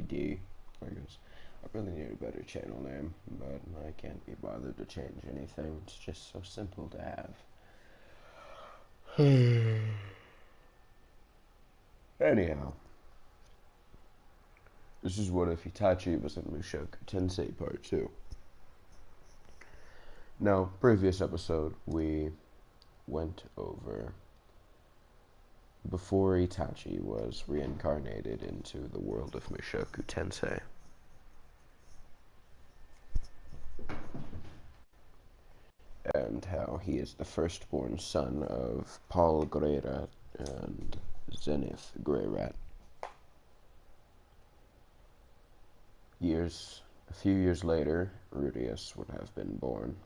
AD. Because I really need a better channel name, but I can't be bothered to change anything. It's just so simple to have. Anyhow, this is what if Itachi was in Mushoku Tensei Part 2. Now, previous episode, we went over before Itachi was reincarnated into the world of Mushoku Tensei. And how he is the firstborn son of Paul Greyrat and Zenith Greyrat. A few years later, Rudius would have been born,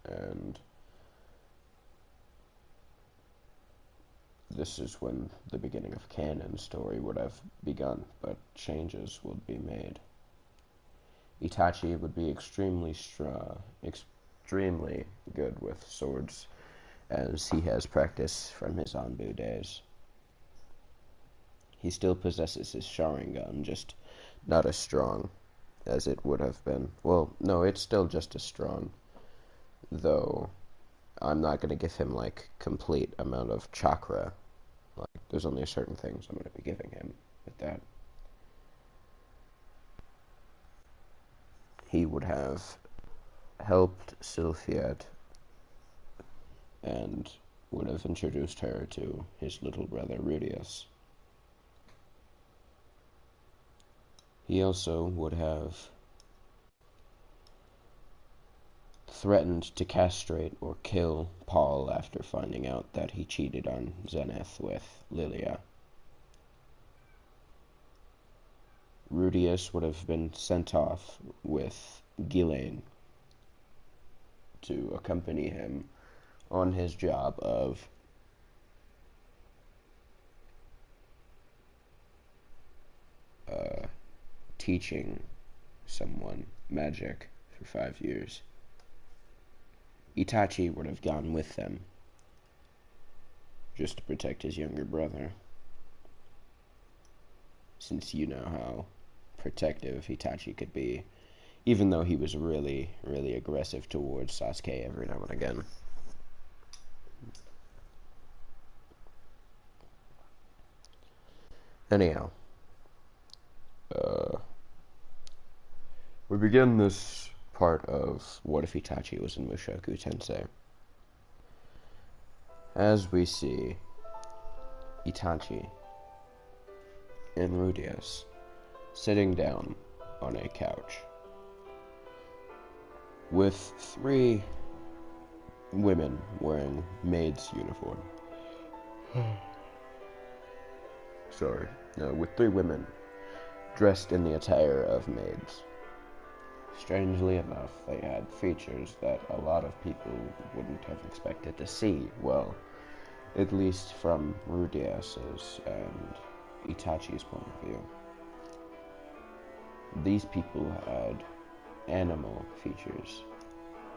and this is when the beginning of canon story would have begun, but changes would be made. Itachi would be extremely good with swords, as he has practice from his Anbu days. He still possesses his Sharingan, just not as strong as it would have been. Well, no, it's still just as strong, though I'm not going to give him, like, complete amount of chakra. Like, there's only certain things I'm going to be giving him with that. He would have helped Sylphiat and would have introduced her to his little brother Rudius. He also would have threatened to castrate or kill Paul after finding out that he cheated on Zenith with Lilia. Rudius would have been sent off with Ghislaine to accompany him on his job of teaching someone magic for 5 years. Itachi would have gone with them, just to protect his younger brother, since you know how protective Itachi could be, even though he was really, really aggressive towards Sasuke every now and again. Anyhow, we begin this part of what if Itachi was in Mushoku Tensei. As we see Itachi and Rudius sitting down on a couch with 3 women wearing maids' uniform. With 3 women dressed in the attire of maids. Strangely enough, they had features that a lot of people wouldn't have expected to see. Well, at least from Rudius's and Itachi's point of view. These people had animal features,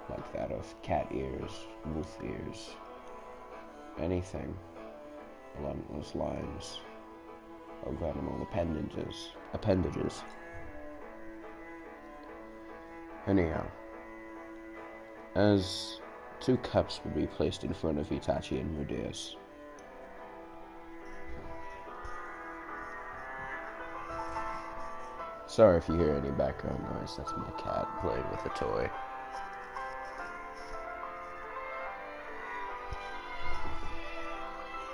like that of cat ears, wolf ears, anything along those lines of animal appendages. Anyhow, as 2 cups would be placed in front of Itachi and Rudius, sorry if you hear any background noise, that's my cat playing with a toy.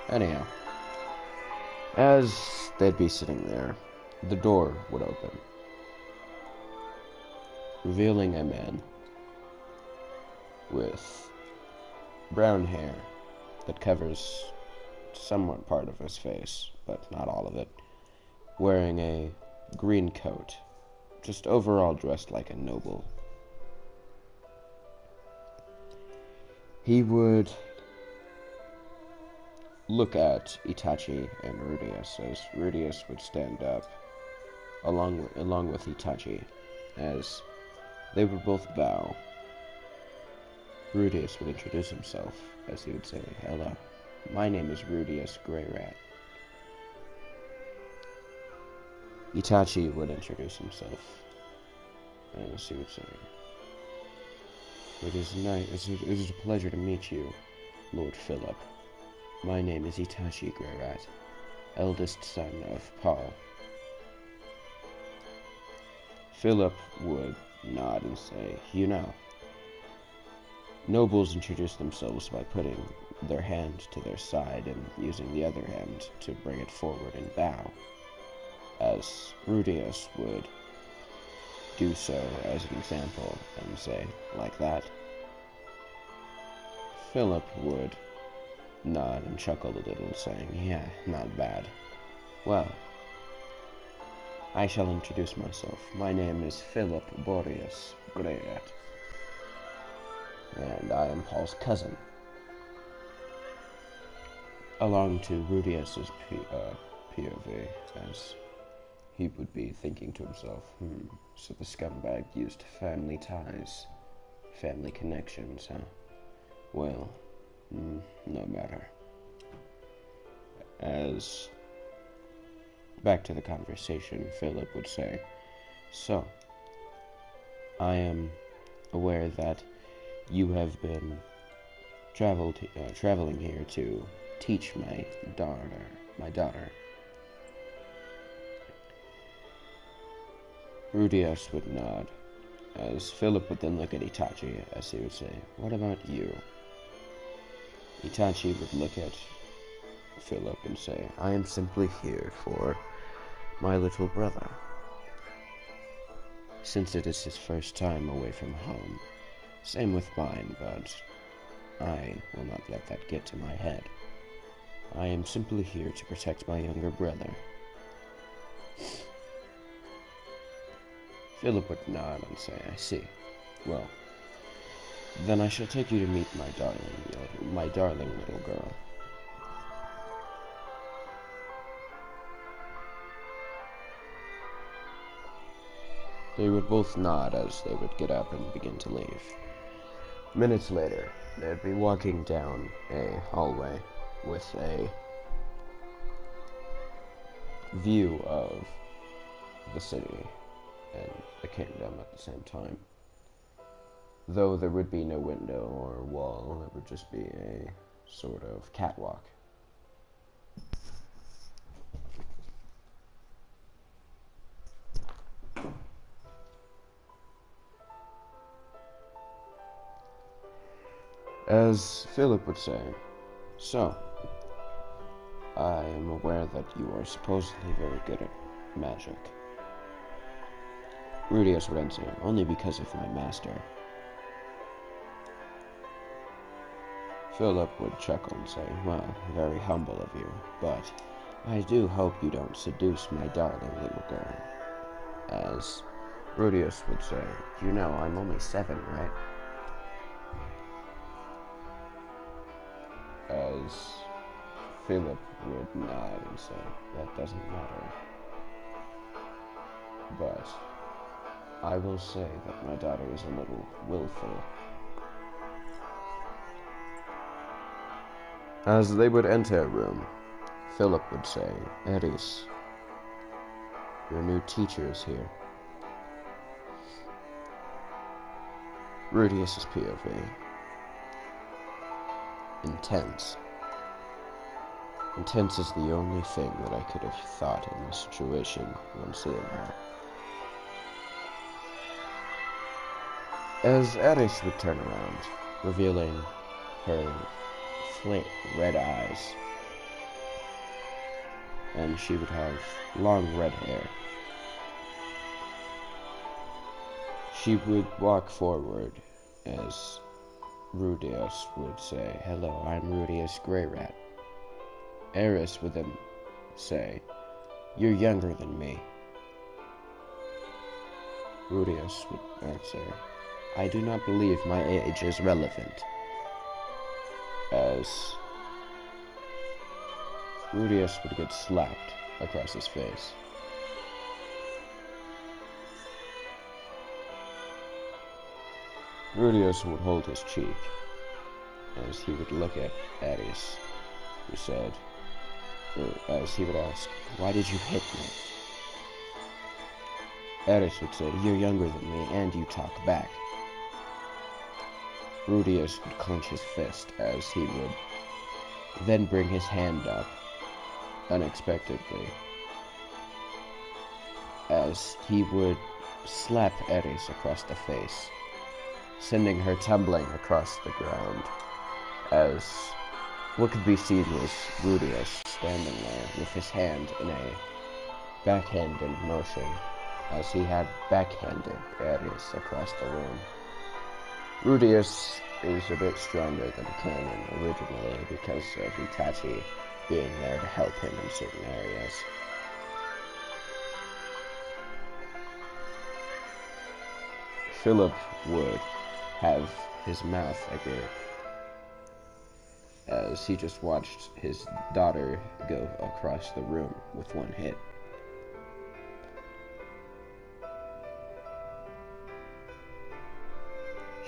Anyhow, as they'd be sitting there, the door would open, revealing a man with brown hair that covers somewhat part of his face, but not all of it, wearing a green coat, just overall dressed like a noble. He would look at Itachi and Rudius as Rudius would stand up along with Itachi as they would both bow. Rudius would introduce himself as he would say, "Hello, my name is Rudius Greyrat." Itachi would introduce himself, as he would say, "It is a pleasure to meet you, Lord Philip. My name is Itachi Greyrat, eldest son of Paul." Philip would nod and say, "You know, nobles introduce themselves by putting their hand to their side and using the other hand to bring it forward and bow, as Rudius would do so as an example and say, like that." Philip would nod and chuckle a little, saying, "Yeah, not bad. Well, I shall introduce myself. My name is Philip Boreas Greyrat, and I am Paul's cousin." Along to Rudius's POV, as he would be thinking to himself, so the scumbag used family ties, family connections, huh? Well, no matter. As back to the conversation, Philip would say, "So, I am aware that you have been traveling here to teach my daughter. Rudius would nod, as Philip would then look at Itachi, as he would say, "What about you?" Itachi would look at Philip and say, "I am simply here for my little brother, since it is his first time away from home. Same with mine, but I will not let that get to my head. I am simply here to protect my younger brother." Philip would nod and say, "I see. Well, then I shall take you to meet my darling little girl." They would both nod as they would get up and begin to leave. Minutes later, they would be walking down a hallway with a view of the city and the kingdom at the same time. Though there would be no window or wall, it would just be a sort of catwalk. As Philip would say, "So, I am aware that you are supposedly very good at magic." Rudius would answer, "Only because of my master." Philip would chuckle and say, "Well, very humble of you, but I do hope you don't seduce my darling little girl." As Rudius would say, "You know, I'm only 7, right?" As Philip would nod and say, "That doesn't matter. But I will say that my daughter is a little willful." As they would enter a room, Philip would say, "Eris, your new teacher is here." Rudius's POV. Intense. Intense is the only thing that I could have thought in this situation when seeing her. As Eris would turn around, revealing her red eyes, and she would have long red hair. She would walk forward as Rudius would say, "Hello, I'm Rudius Greyrat." Eris would then say, "You're younger than me." Rudius would answer, "I do not believe my age is relevant." As Rudius would get slapped across his face. Rudius would hold his cheek as he would look at Eris, who said, as he would ask, "Why did you hit me?" Eris would say, "You're younger than me, and you talk back." Rudius would clench his fist as he would then bring his hand up unexpectedly, as he would slap Eris across the face, sending her tumbling across the ground, as what could be seen was Rudius standing there with his hand in a backhanded motion, as he had backhanded Eris across the room. Rudius is a bit stronger than canon originally because of Itachi being there to help him in certain areas. Philip would have his mouth agape as he just watched his daughter go across the room with one hit.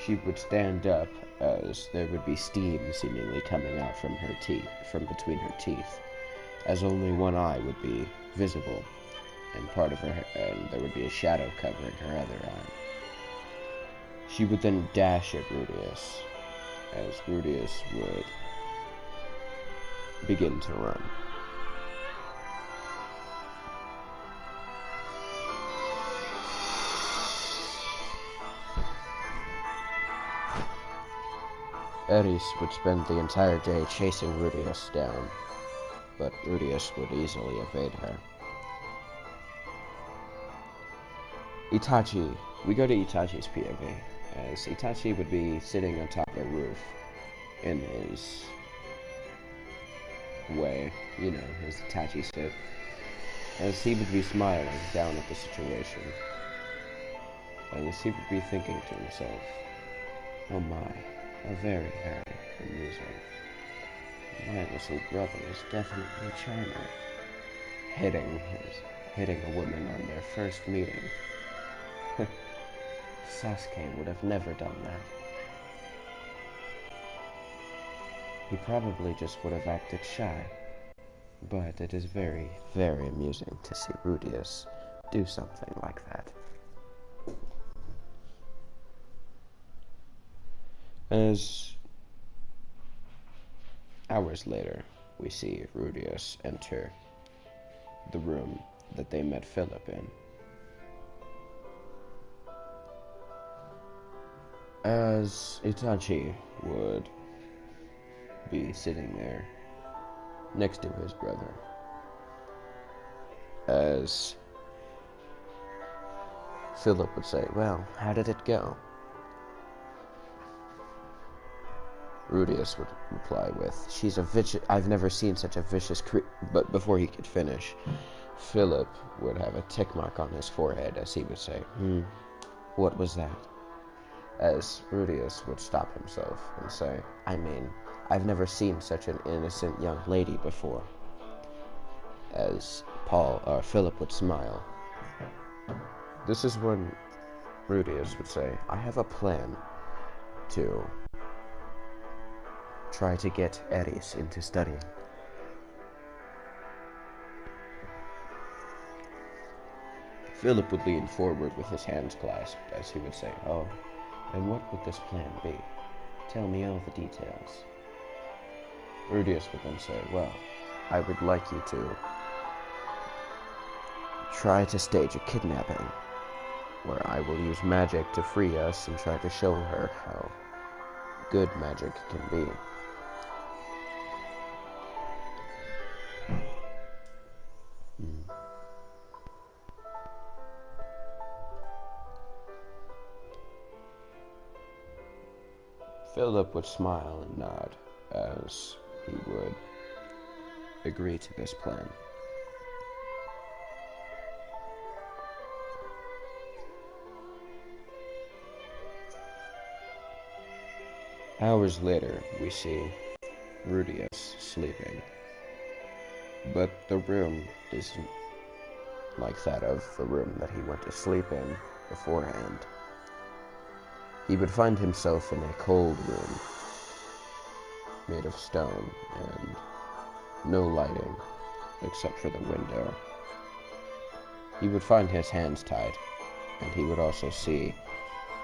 She would stand up as there would be steam seemingly coming out from her teeth, from between her teeth, as only one eye would be visible, and there would be a shadow covering her other eye. She would then dash at Rudius, as Rudius would begin to run. Eris would spend the entire day chasing Rudius down, but Rudius would easily evade her. Itachi. We go to Itachi's POV, as Itachi would be sitting on top of a roof in his way, his Itachi sit, as he would be smiling down at the situation, as he would be thinking to himself, "Oh my, a very, very amusing. My little brother is definitely a charmer." Hitting a woman on their first meeting. Sasuke would have never done that. He probably just would have acted shy. But it is very, very amusing to see Rudius do something like that. As hours later, we see Rudius enter the room that they met Philip in. As Itachi would be sitting there next to his brother, as Philip would say, "Well, how did it go?" Rudius would reply with, "She's a vicious, I've never seen such a vicious but before he could finish, Philip would have a tick mark on his forehead as he would say, "What was that?" As Rudius would stop himself and say, "I've never seen such an innocent young lady before." As Philip would smile. This is when Rudius would say, "I have a plan to try to get Eris into studying." Philip would lean forward with his hands clasped as he would say, "Oh, and what would this plan be? Tell me all the details." Rudius would then say, "Well, I would like you to try to stage a kidnapping, where I will use magic to free us and try to show her how good magic can be." Philip would smile and nod as he would agree to this plan. Hours later, we see Rudius sleeping, but the room isn't like that of the room that he went to sleep in beforehand. He would find himself in a cold room made of stone and no lighting except for the window. He would find his hands tied and he would also see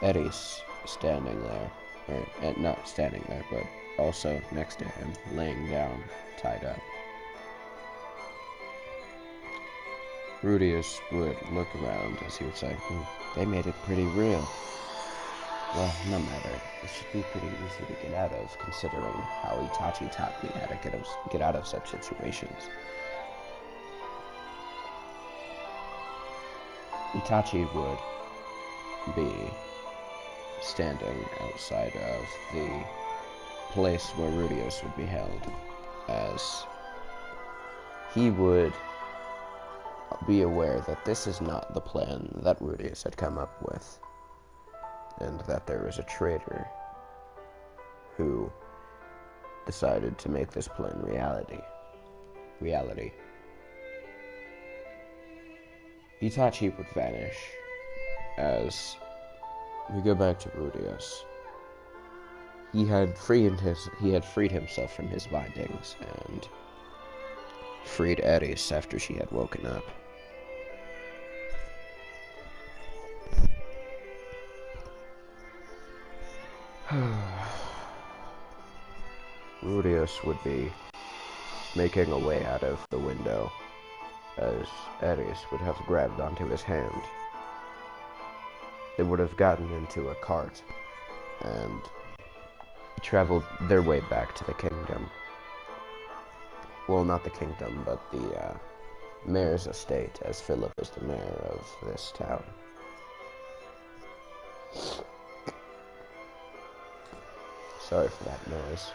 Eris standing there, or not standing there, but also next to him, laying down, tied up. Rudius would look around as he would say, they made it pretty real. Well, no matter. It should be pretty easy to get out of, considering how Itachi taught me how to get out of such situations. Itachi would be standing outside of the place where Rudius would be held, as he would be aware that this is not the plan that Rudius had come up with, and that there is a traitor who decided to make this plan reality. Itachi would vanish as we go back to Rudius. He had freed himself from his bindings and freed Eris after she had woken up. Rudius would be making a way out of the window as Eris would have grabbed onto his hand. They would have gotten into a cart and traveled their way back to the kingdom. Well, not the kingdom, but the mayor's estate, as Philip is the mayor of this town. Sorry for that noise.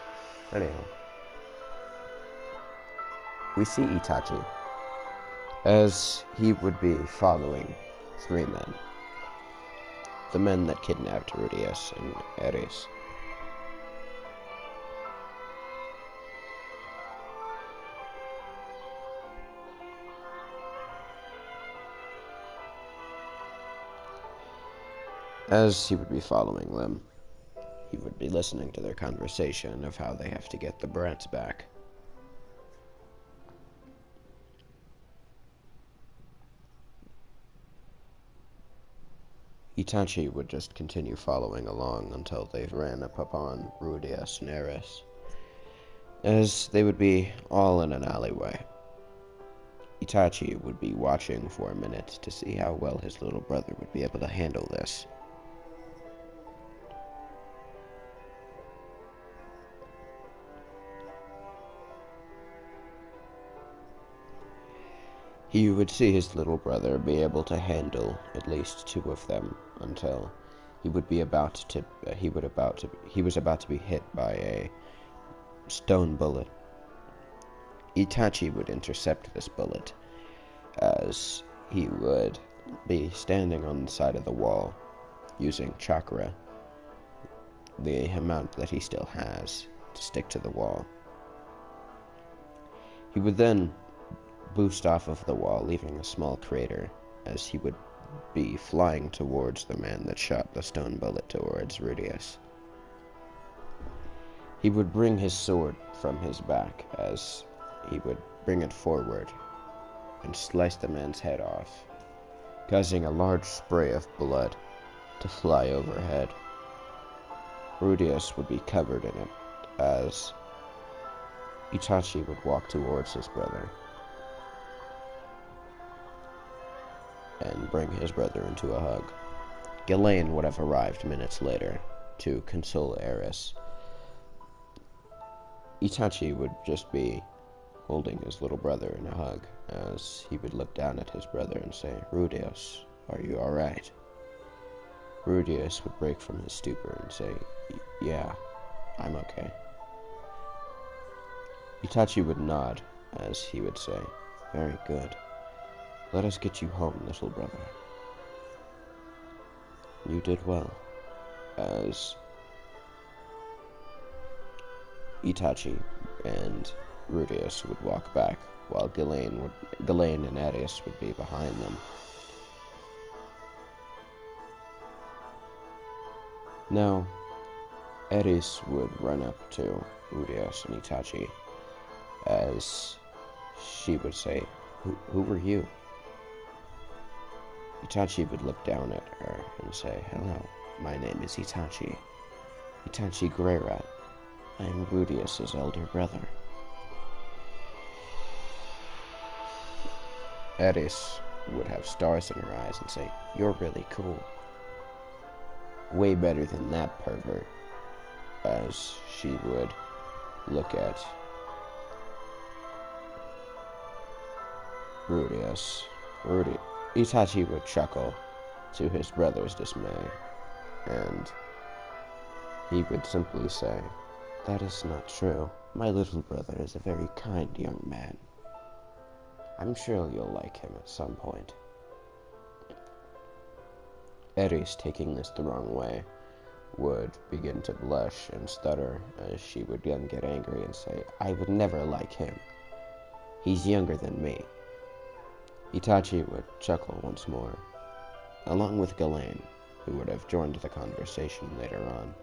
Anyhow, we see Itachi as he would be following three men. The men that kidnapped Rudius and Eris. As he would be following them, he would be listening to their conversation of how they have to get the brats back. Itachi would just continue following along until they ran up upon Rudius and Eris, as they would be all in an alleyway. Itachi would be watching for a minute to see how well his little brother would be able to handle this. He would see his little brother be able to handle at least two of them until he was about to be hit by a stone bullet. Itachi would intercept this bullet as he would be standing on the side of the wall using chakra, the amount that he still has, to stick to the wall. He would then boost off of the wall, leaving a small crater, as he would be flying towards the man that shot the stone bullet towards Rudius. He would bring his sword from his back, as he would bring it forward and slice the man's head off, causing a large spray of blood to fly overhead. Rudius would be covered in it, as Itachi would walk towards his brother and bring his brother into a hug. Ghislaine would have arrived minutes later to console Eris. Itachi would just be holding his little brother in a hug, as he would look down at his brother and say, "Rudius, are you alright?" Rudius would break from his stupor and say, "Yeah, I'm okay." Itachi would nod, as he would say, "Very good. Let us get you home, little brother." You did well, as Itachi and Rudius would walk back, while Ghislaine and Eris would be behind them. Now, Eris would run up to Rudius and Itachi, as she would say, Who were you?" Itachi would look down at her and say, "Hello, my name is Itachi. Itachi Guerrera. I am Rudius's elder brother." Eris would have stars in her eyes and say, "You're really cool. Way better than that pervert," as she would look at Rudius. Itachi would chuckle to his brother's dismay, and he would simply say, "That is not true. My little brother is a very kind young man. I'm sure you'll like him at some point." Eris, taking this the wrong way, would begin to blush and stutter as she would then get angry and say, "I would never like him. He's younger than me." Itachi would chuckle once more, along with Ghislaine, who would have joined the conversation later on.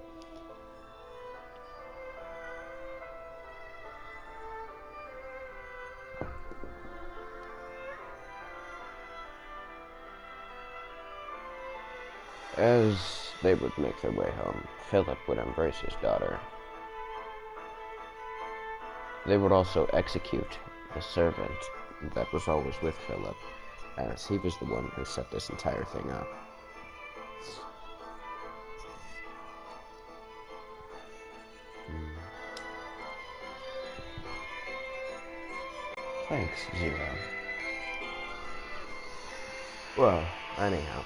As they would make their way home, Philip would embrace his daughter. They would also execute the servant that was always with Philip, as he was the one who set this entire thing up. Thanks, Zero. Well, anyhow.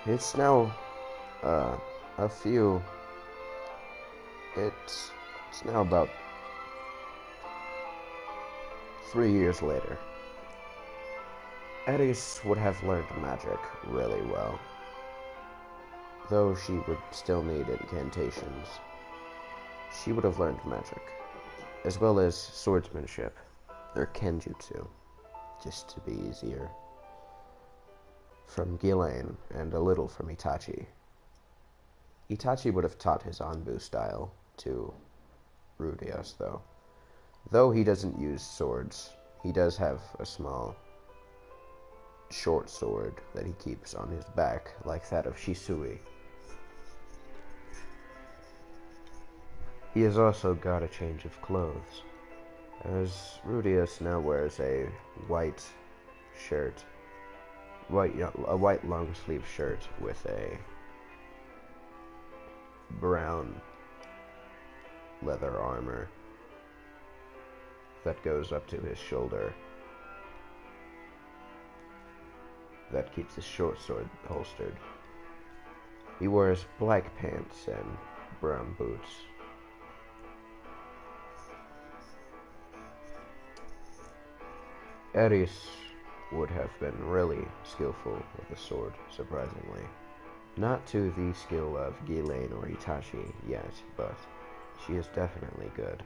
It's now, it's now about 3 years later. Eris would have learned magic really well, though she would still need incantations. She would have learned magic, as well as swordsmanship, or kenjutsu, just to be easier, from Ghislaine and a little from Itachi. Itachi would have taught his Anbu style to Rudius, though. Though he doesn't use swords, he does have a small, short sword that he keeps on his back, like that of Shisui. He has also got a change of clothes, as Rudius now wears a white shirt, a white long-sleeve shirt with a brown leather armor that goes up to his shoulder, that keeps his short sword holstered. He wears black pants and brown boots. Eris would have been really skillful with the sword, surprisingly. Not to the skill of Ghislaine or Itachi yet, but she is definitely good.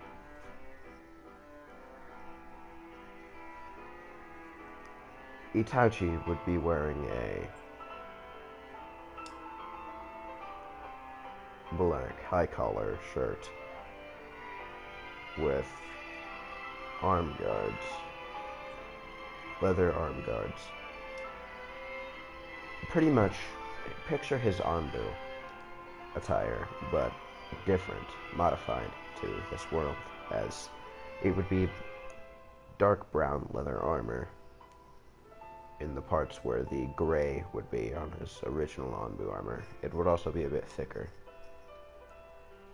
Itachi would be wearing a black high-collar shirt with arm guards, leather arm guards. Pretty much picture his Anbu attire, but different, modified to this world, as it would be dark brown leather armor in the parts where the gray would be on his original Anbu armor. It would also be a bit thicker.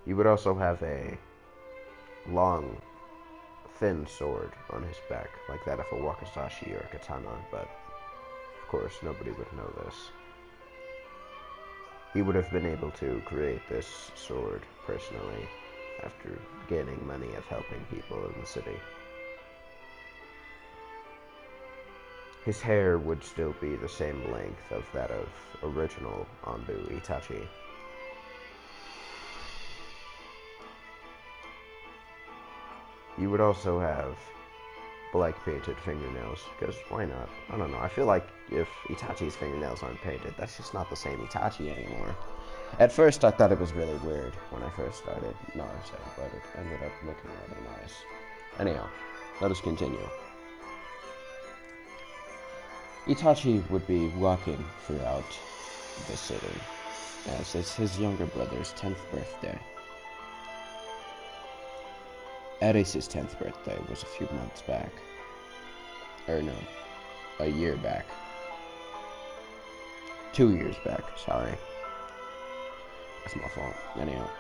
He would also have a long, thin sword on his back, like that of a wakizashi or a katana, but of course nobody would know this. He would have been able to create this sword personally after gaining money of helping people in the city. His hair would still be the same length of that of original Anbu Itachi. You would also have black painted fingernails, because why not? I don't know, I feel like if Itachi's fingernails aren't painted, that's just not the same Itachi anymore. At first I thought it was really weird when I first started Naruto, but it ended up looking rather nice. Anyhow, let us continue. Itachi would be walking throughout the city, as it's his younger brother's 10th birthday. Ares' 10th birthday was a few months back. Or no, a year back. 2 years back, sorry. That's my fault. Anyhow,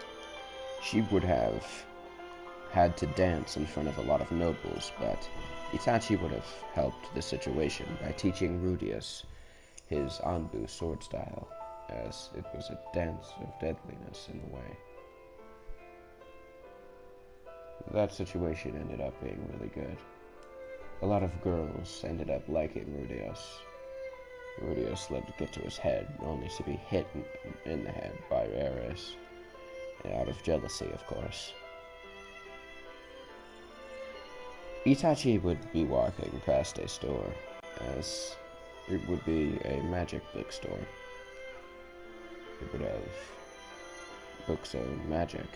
she would have had to dance in front of a lot of nobles, but Itachi would have helped the situation by teaching Rudius his Anbu sword style, as it was a dance of deadliness in a way. That situation ended up being really good. A lot of girls ended up liking Rudius. Rudius let it get to his head, only to be hit in the head by Ares, out of jealousy, of course. Itachi would be walking past a store, as it would be a magic bookstore. It would have books of magic.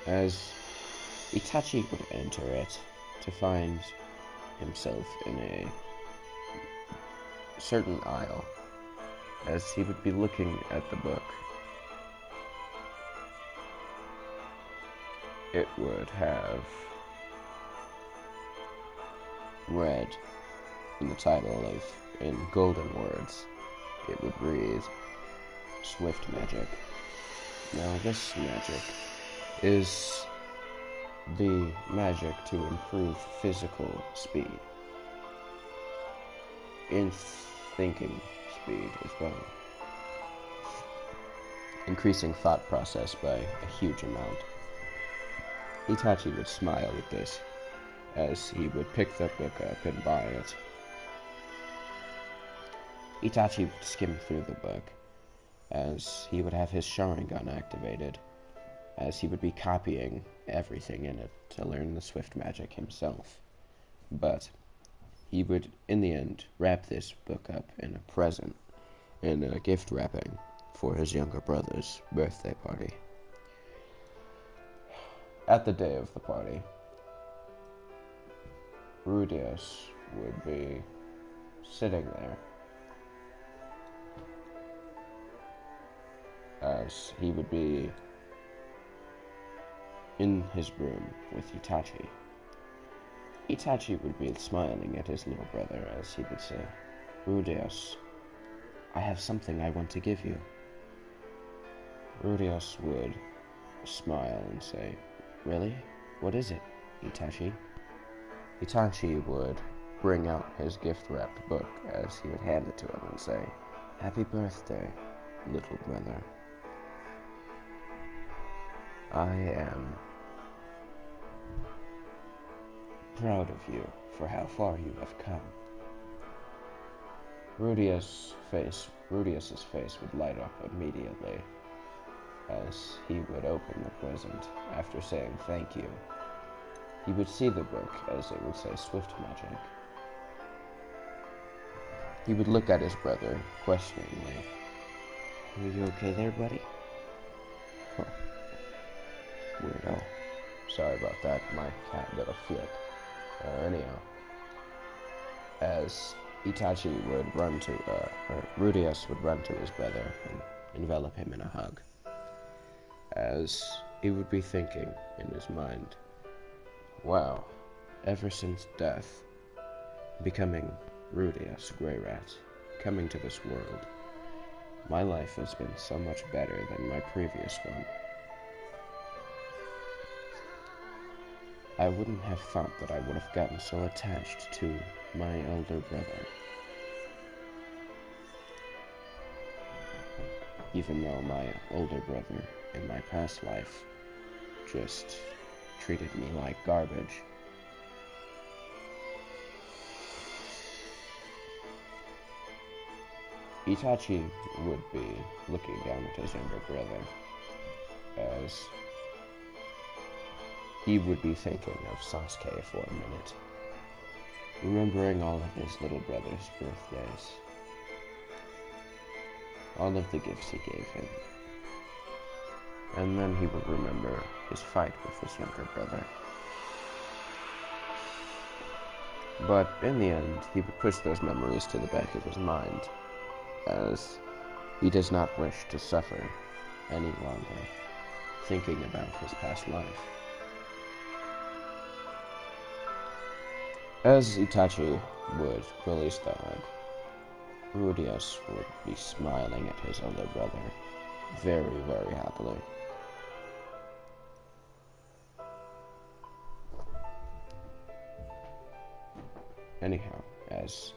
As Itachi would enter it to find himself in a certain aisle, as he would be looking at the book. It would have read in the title in golden words, it would read Swift Magic. Now this magic is the magic to improve physical speed, in thinking speed as well, increasing thought process by a huge amount. Itachi would smile at this, as he would pick that book up and buy it. Itachi would skim through the book, as he would have his Sharingan activated, as he would be copying everything in it to learn the swift magic himself. But he would, in the end, wrap this book up in a present, in a gift wrapping, for his younger brother's birthday party. At the day of the party, Rudius would be sitting there, as he would be in his room with Itachi. Itachi would be smiling at his little brother as he would say, "Rudius, I have something I want to give you." Rudius would smile and say, "Really? What is it, Itachi?" Itachi would bring out his gift-wrapped book as he would hand it to him and say, "Happy birthday, little brother. I am proud of you for how far you have come." Rudius's face would light up immediately as he would open the present after saying thank you. He would see the book as it would say Swift Magic. He would look at his brother questioningly. "Are you okay there, buddy?" Huh. Weirdo. Sorry about that, my cat did a flip. Anyhow, as Itachi would run to, or Rudius would run to his brother and envelop him in a hug, as he would be thinking in his mind, wow, ever since death, becoming Rudius Grey Rat, coming to this world, my life has been so much better than my previous one. I wouldn't have thought that I would have gotten so attached to my elder brother. Even though my older brother in my past life just treated me like garbage. Itachi would be looking down at his younger brother as he would be thinking of Sasuke for a minute, remembering all of his little brother's birthdays, all of the gifts he gave him, and then he would remember his fight with his younger brother. But in the end, he would push those memories to the back of his mind, as he does not wish to suffer any longer thinking about his past life. As Itachi would release the hug, Rudius would be smiling at his older brother very, very happily. Anyhow, as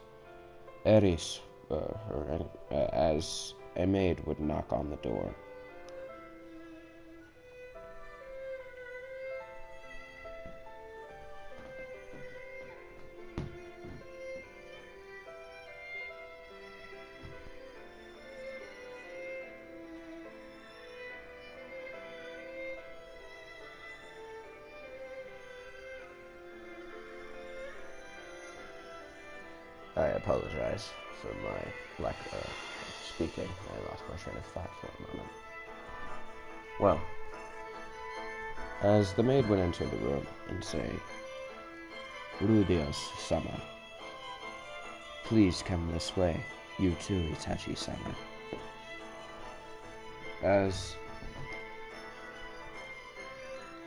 as a maid would knock on the door, I apologize for my lack of speaking. I lost my train of thought for a moment. Well, as the maid would enter the room and say, Rudios-sama, please come this way. You too, Itachi-sama. As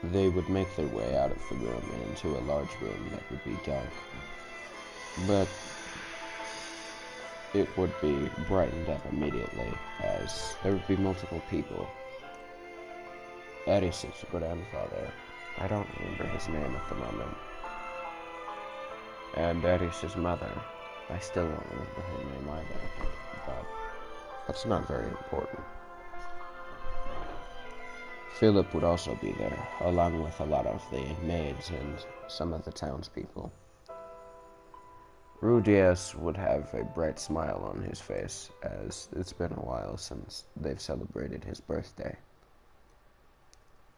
they would make their way out of the room and into a large room that would be dark, but it would be brightened up immediately, as there would be multiple people. Eris's grandfather, I don't remember his name at the moment, and Eris's mother, I still don't remember her name either, but that's not very important. Philip would also be there, along with a lot of the maids and some of the townspeople. Rudius would have a bright smile on his face, as it's been a while since they've celebrated his birthday.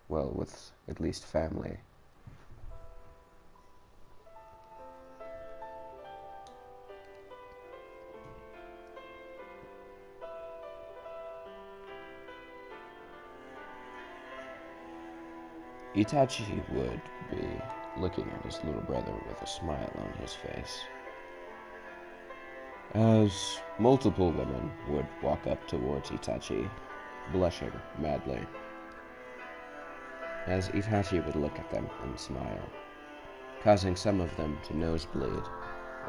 Well, with at least family. Itachi would be looking at his little brother with a smile on his face, as multiple women would walk up towards Itachi, blushing madly, as Itachi would look at them and smile, causing some of them to nosebleed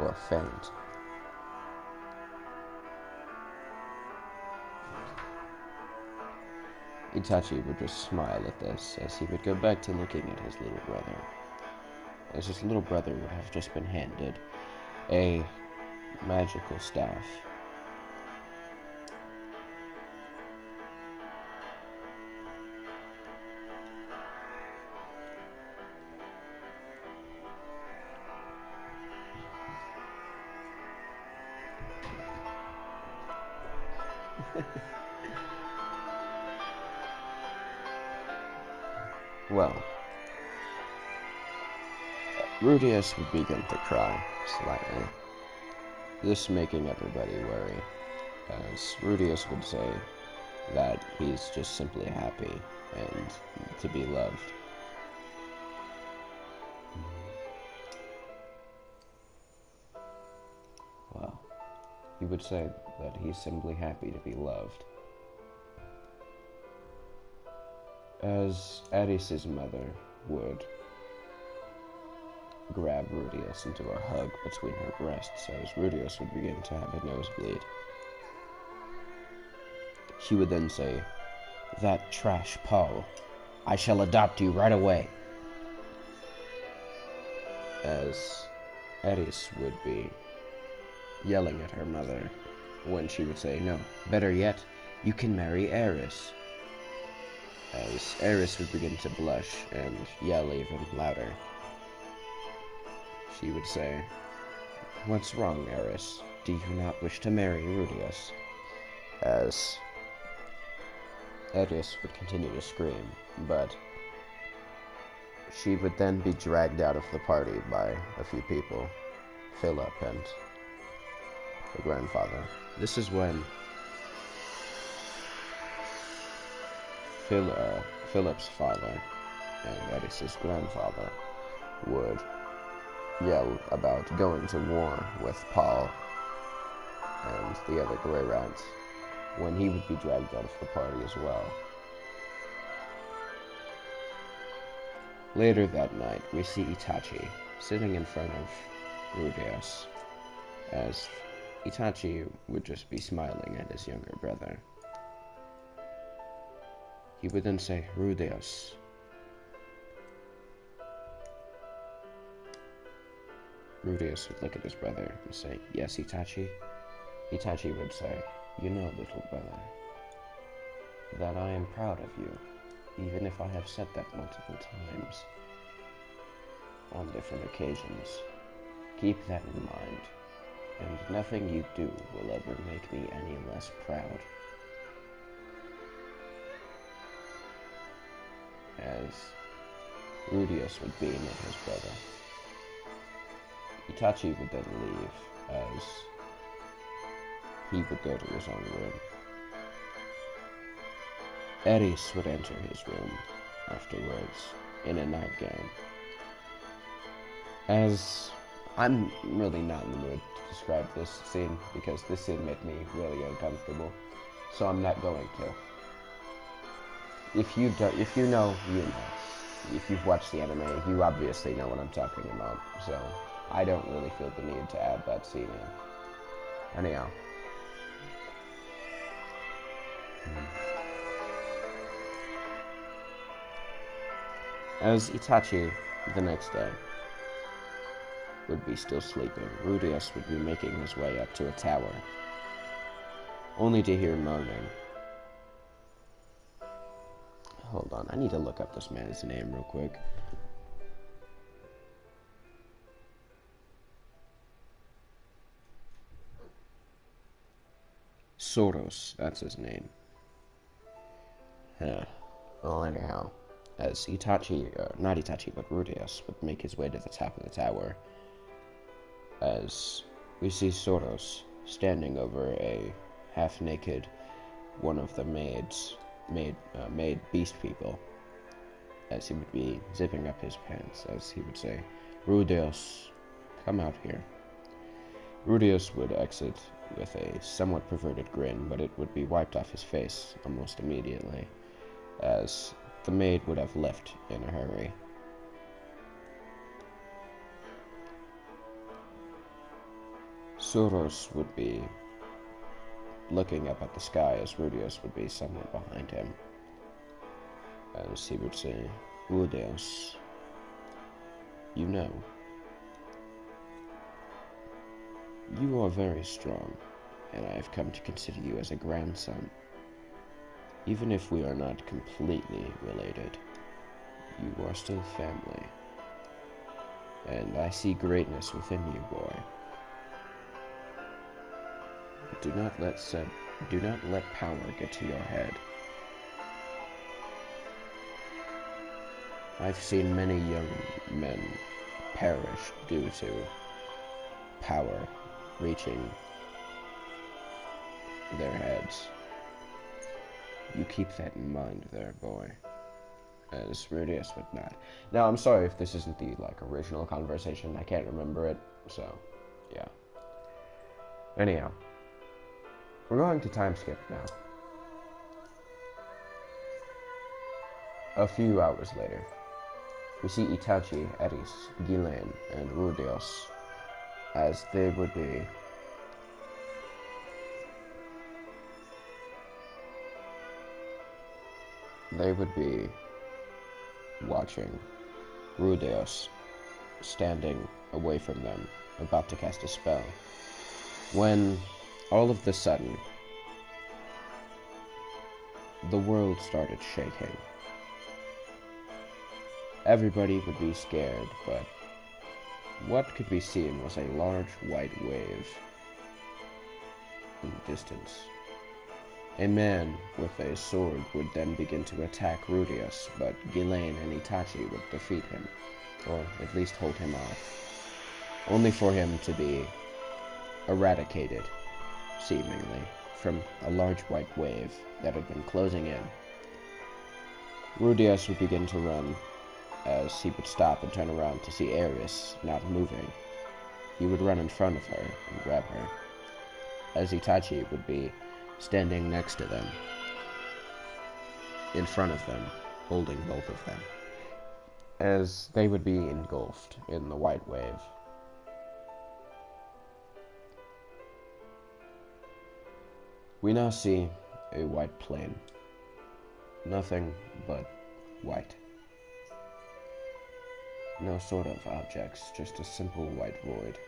or faint. Itachi would just smile at this, as he would go back to looking at his little brother, as his little brother would have just been handed a magical staff. Well, Rudius would begin to cry slightly, this making everybody worry, as Rudius would say that he's just simply happy and to be loved. Well, he would say that he's simply happy to be loved. As Addis's mother would grab Rudius into a hug between her breasts, as Rudius would begin to have a nosebleed. She would then say, "That trash Paul, I shall adopt you right away." As Addis would be yelling at her mother when she would say, "No, better yet, you can marry Eris." As Eris would begin to blush and yell even louder. She would say, "What's wrong, Eris? Do you not wish to marry Rudius?" As Eris would continue to scream, but she would then be dragged out of the party by a few people, Philip and the grandfather. This is when Philip's father and Eris's grandfather would yell about going to war with Paul and the other gray rats, when he would be dragged out of the party as well. Later that night, we see Itachi sitting in front of Rudeus, as Itachi would just be smiling at his younger brother. He would then say, "Rudeus." Rudeus would look at his brother and say, "Yes, Itachi?" Itachi would say, "You know, little brother, that I am proud of you, even if I have said that multiple times on different occasions. Keep that in mind, and nothing you do will ever make me any less proud." As Rudeus would beam at his brother, Itachi would then leave, as he would go to his own room. Eris would enter his room afterwards in a nightgown. As I'm really not in the mood to describe this scene, because this scene made me really uncomfortable, so I'm not going to. If you know, you know. If you've watched the anime, you obviously know what I'm talking about, so I don't really feel the need to add that scene in. Anyhow. As Itachi, the next day, would be still sleeping, Rudeus would be making his way up to a tower, only to hear moaning. Hold on, I need to look up this man's name real quick. Soros, that's his name. Well, anyhow, as Itachi, not Itachi, but Rudeus would make his way to the top of the tower, as we see Soros standing over a half-naked one of the maid beast people, as he would be zipping up his pants, as he would say, "Rudeus, come out here." Rudeus would exit with a somewhat perverted grin, but it would be wiped off his face almost immediately, as the maid would have left in a hurry. Soros would be looking up at the sky, as Rudeus would be somewhat behind him, as he would say, "Rudeus, you know, you are very strong, and I have come to consider you as a grandson. Even if we are not completely related, you are still family, and I see greatness within you, boy. Do not let power get to your head. I've seen many young men perish due to power reaching their heads. You keep that in mind there, boy." As Rudeus would nod. Now, I'm sorry if this isn't the, original conversation. I can't remember it, so, yeah. Anyhow. We're going to time skip now. A few hours later, we see Itachi, Eris, Ghislaine, and Rudeus, as they would be watching Rudeus standing away from them, about to cast a spell, when all of a sudden the world started shaking. Everybody would be scared, but what could be seen was a large white wave in the distance. A man with a sword would then begin to attack Rudeus, but Ghislaine and Itachi would defeat him, or at least hold him off, only for him to be eradicated, seemingly, from a large white wave that had been closing in. Rudeus would begin to run, as he would stop and turn around to see Aries not moving. He would run in front of her and grab her, as Itachi would be standing next to them, in front of them, holding both of them, as they would be engulfed in the white wave. We now see a white plain. Nothing but white. No sort of objects, just a simple white void.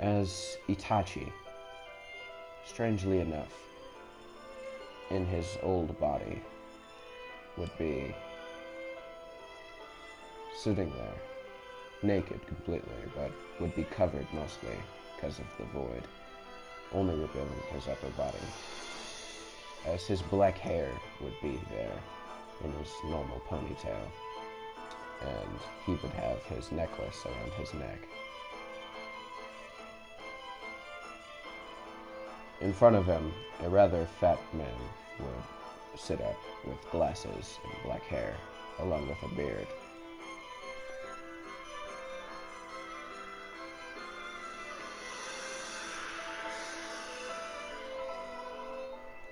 As Itachi, strangely enough, in his old body, would be sitting there, naked completely, but would be covered mostly because of the void, only revealing his upper body, as his black hair would be there in his normal ponytail, and he would have his necklace around his neck. In front of him, a rather fat man would sit up with glasses and black hair, along with a beard.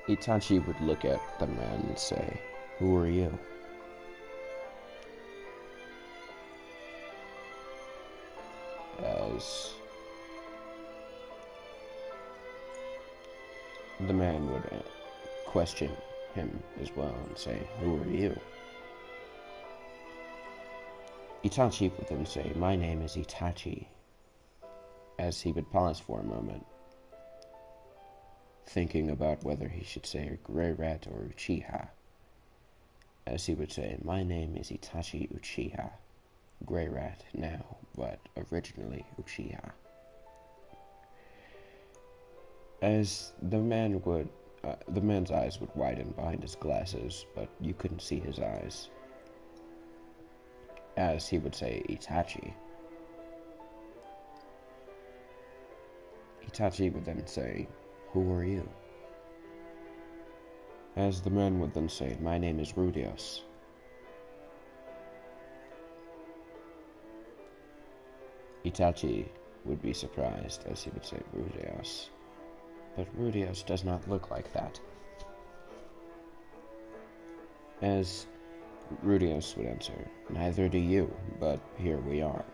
Itachi would look at the man and say, "Who are you?" As the man would question him as well and say, "Who are you?" Itachi would then say, "My name is Itachi," as he would pause for a moment, thinking about whether he should say Grey Rat or Uchiha, as he would say, "My name is Itachi Uchiha, Grey Rat now, but originally Uchiha." As the man's eyes would widen behind his glasses, but you couldn't see his eyes, as he would say, "Itachi." Itachi would then say, "Who are you?" As the man would then say, "My name is Rudios." Itachi would be surprised as he would say, "Rudios. But Rudios does not look like that." As Rudios would answer, "Neither do you, but here we are."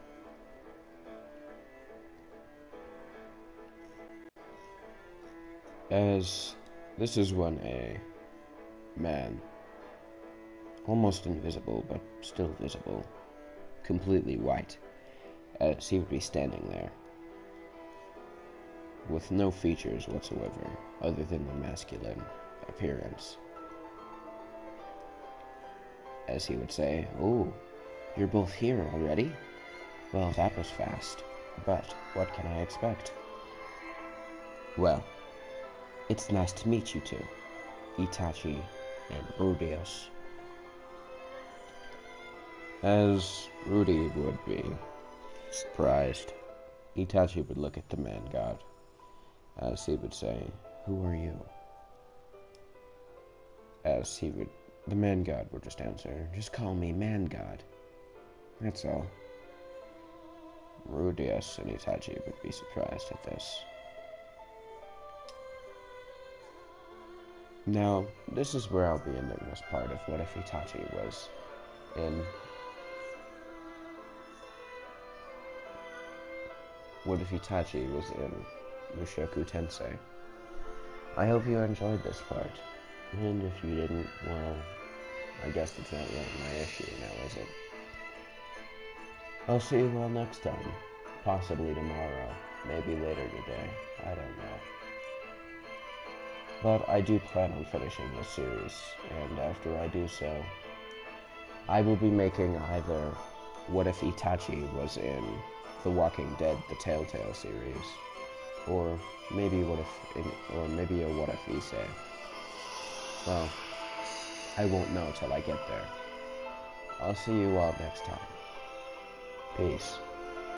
As this is when a man, almost invisible but still visible, completely white, as he would be standing there, with no features whatsoever other than the masculine appearance, as he would say, "Oh, you're both here already? Well, that was fast, but what can I expect? Well, it's nice to meet you two, Itachi and Rudios." As Rudy would be surprised, Itachi would look at the man god, as he would say, "Who are you?" As the man god would just answer, "Just call me man god. That's all." Rudius and Itachi would be surprised at this. Now, this is where I'll be ending this part of What If Itachi was in Mushoku Tensei. I hope you enjoyed this part, and if you didn't, well, I guess it's not really my issue now, is it? I'll see you all next time, possibly tomorrow, maybe later today, I don't know. But I do plan on finishing this series, and after I do so, I will be making either What If Itachi was in The Walking Dead, the Telltale series, or maybe a What If Issei. Well, I won't know till I get there. I'll see you all next time. Peace.